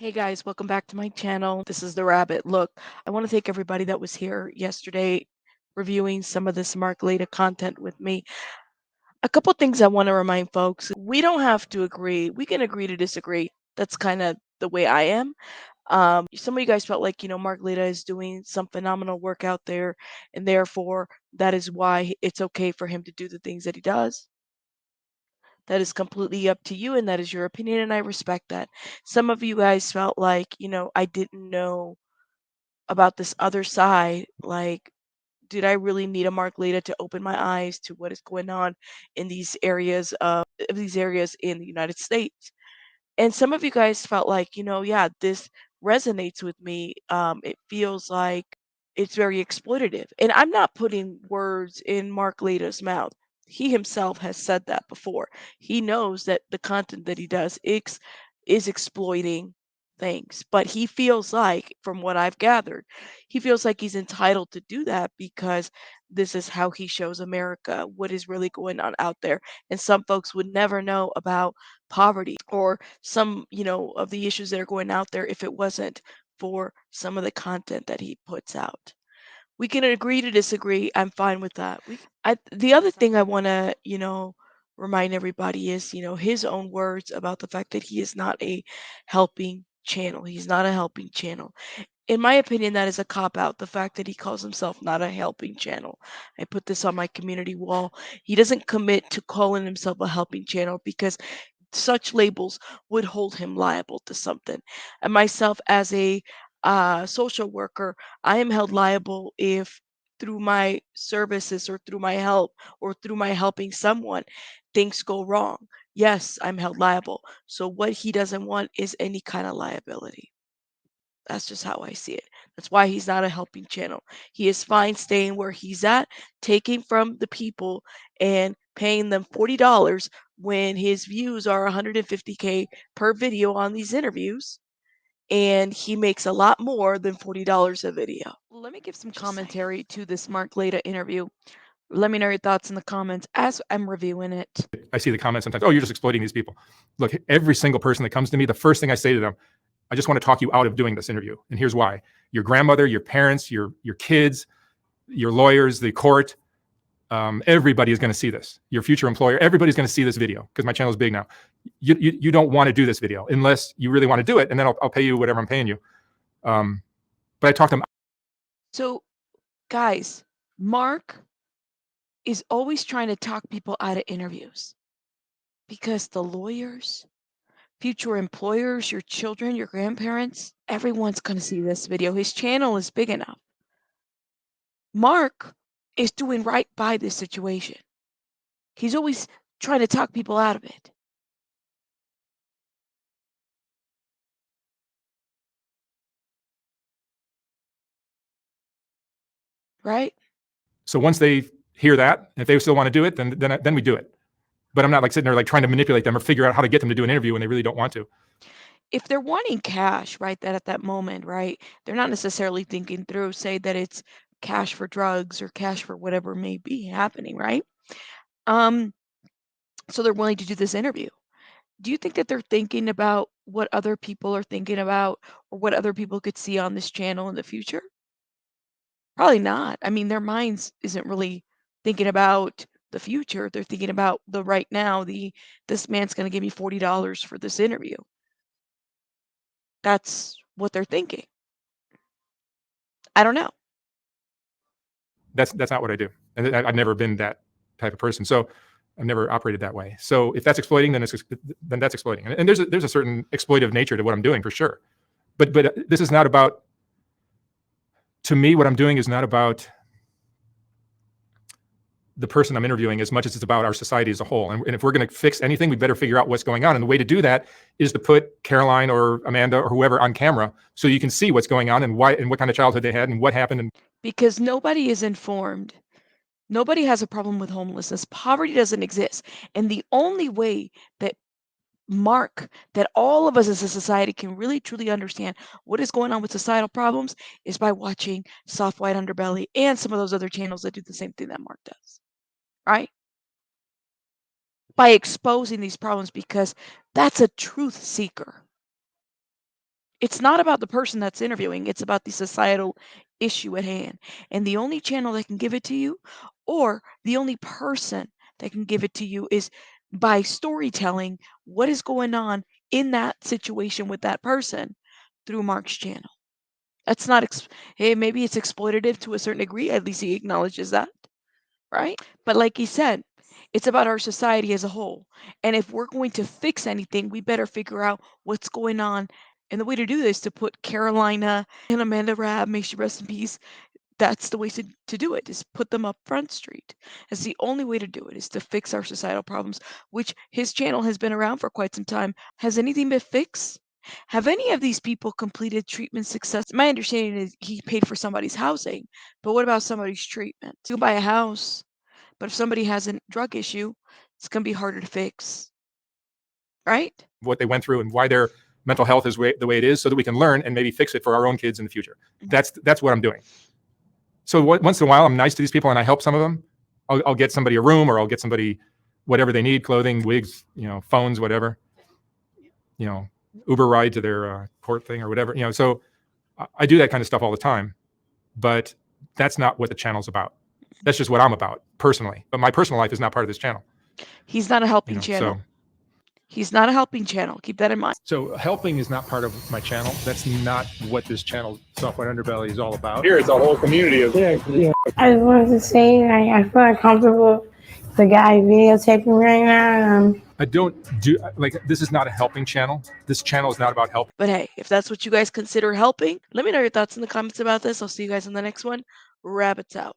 Hey guys, welcome back to my channel. This is the rabbit. Look, I want to thank everybody that was here yesterday reviewing some of this Mark Laita content with me. A couple things I want to remind folks. We don't have to agree. We can agree to disagree. That's kind of the way I am. Some of you guys felt like, Mark Laita is doing some phenomenal work out there, and therefore that is why it's okay for him to do the things that he does. That is completely up to you, and that is your opinion, and I respect that. Some of you guys felt like, I didn't know about this other side. Like, did I really need a Mark Laita to open my eyes to what is going on in these areas in the United States? And some of you guys felt like, yeah, this resonates with me. It feels like it's very exploitative. And I'm not putting words in Mark Laita's mouth. He himself has said that before. He knows that the content that he does is exploiting things. But he feels like, from what I've gathered, he feels like he's entitled to do that because this is how he shows America what is really going on out there. And some folks would never know about poverty or some, of the issues that are going out there if it wasn't for some of the content that he puts out. We can agree to disagree. I'm fine with that. The other thing I want to, remind everybody is, his own words about the fact that he is not a helping channel. He's not a helping channel. In my opinion, that is a cop out. The fact that he calls himself not a helping channel. I put this on my community wall. He doesn't commit to calling himself a helping channel because such labels would hold him liable to something. And myself, as a social worker, I am held liable if through my services or through my help or through my helping someone, things go wrong. Yes, I'm held liable. So what he doesn't want is any kind of liability. That's just how I see it. That's why he's not a helping channel. He is fine staying where he's at, taking from the people and paying them $40 when his views are 150K per video on these interviews. And he makes a lot more than $40 a video. Let me give some Just saying. commentary to this Mark Laita interview. Let me know your thoughts in the comments as I'm reviewing it. I see the comments sometimes. Oh, you're just exploiting these people. Look, every single person that comes to me, the first thing I say to them, I just want to talk you out of doing this interview. And here's why. Your grandmother, your parents, your kids, your lawyers, the court, everybody is going to see this. Your future employer, everybody's going to see this video because my channel is big now. You don't want to do this video unless you really want to do it, and then I'll pay you whatever I'm paying you. But I talk to them. So, guys, Mark is always trying to talk people out of interviews because the lawyers, future employers, your children, your grandparents, everyone's going to see this video. His channel is big enough. Mark is doing right by this situation. He's always trying to talk people out of it. Right? So once they hear that, if they still want to do it, then we do it. But I'm not like sitting there like trying to manipulate them or figure out how to get them to do an interview when they really don't want to. If they're wanting cash, right, that at that moment, right, they're not necessarily thinking through, say that it's cash for drugs or cash for whatever may be happening, right? Um, so they're willing to do this interview. Do you think that they're thinking about what other people are thinking about or what other people could see on this channel in the future? Probably not. I mean, their minds isn't really thinking about the future. They're thinking about the right now, this man's going to give me $40 for this interview. That's what they're thinking. I don't know. That's not what I do, and I've never been that type of person. So I've never operated that way. So if that's exploiting, then that's exploiting. And there's a certain exploitive nature to what I'm doing for sure. But this is not about. To me, what I'm doing is not about the person I'm interviewing as much as it's about our society as a whole. And if we're going to fix anything, we better figure out what's going on. And the way to do that is to put Caroline or Amanda or whoever on camera so you can see what's going on and why and what kind of childhood they had and what happened. And Because nobody is informed. Nobody has a problem with homelessness. Poverty doesn't exist. And the only way that that all of us as a society can really truly understand what is going on with societal problems is by watching Soft White Underbelly and some of those other channels that do the same thing that Mark does, right? By exposing these problems because that's a truth seeker. It's not about the person that's interviewing, it's about the societal issue at hand. And the only channel that can give it to you, or the only person that can give it to you, is by storytelling what is going on in that situation with that person through Mark's channel. That's not, hey, maybe it's exploitative to a certain degree, at least he acknowledges that, right? But like he said, it's about our society as a whole. And if we're going to fix anything, we better figure out what's going on. And the way to do this is to put Carolina and Amanda Rabb, may she rest in peace. That's the way to do it, is put them up front street. It's the only way to do it, is to fix our societal problems, which his channel has been around for quite some time. Has anything been fixed? Have any of these people completed treatment success? My understanding is he paid for somebody's housing, but what about somebody's treatment? You buy a house, but if somebody has a drug issue, it's going to be harder to fix, right? What they went through and why their mental health is the way it is, so that we can learn and maybe fix it for our own kids in the future. That's what I'm doing. So once in a while, I'm nice to these people and I help some of them. I'll get somebody a room, or I'll get somebody whatever they need, clothing, wigs, phones, whatever, Uber ride to their court thing or whatever, so I do that kind of stuff all the time, but that's not what the channel's about. That's just what I'm about personally. But my personal life is not part of this channel. He's not a helping channel. So he's not a helping channel. Keep that in mind. So helping is not part of my channel. That's not what this channel, Soft White Underbelly, is all about. Here, it's a whole community of. Yeah. I just wanted to say, I feel uncomfortable the guy videotaping right now. I don't do, this is not a helping channel. This channel is not about helping. But hey, if that's what you guys consider helping, let me know your thoughts in the comments about this. I'll see you guys in the next one. Rabbits out.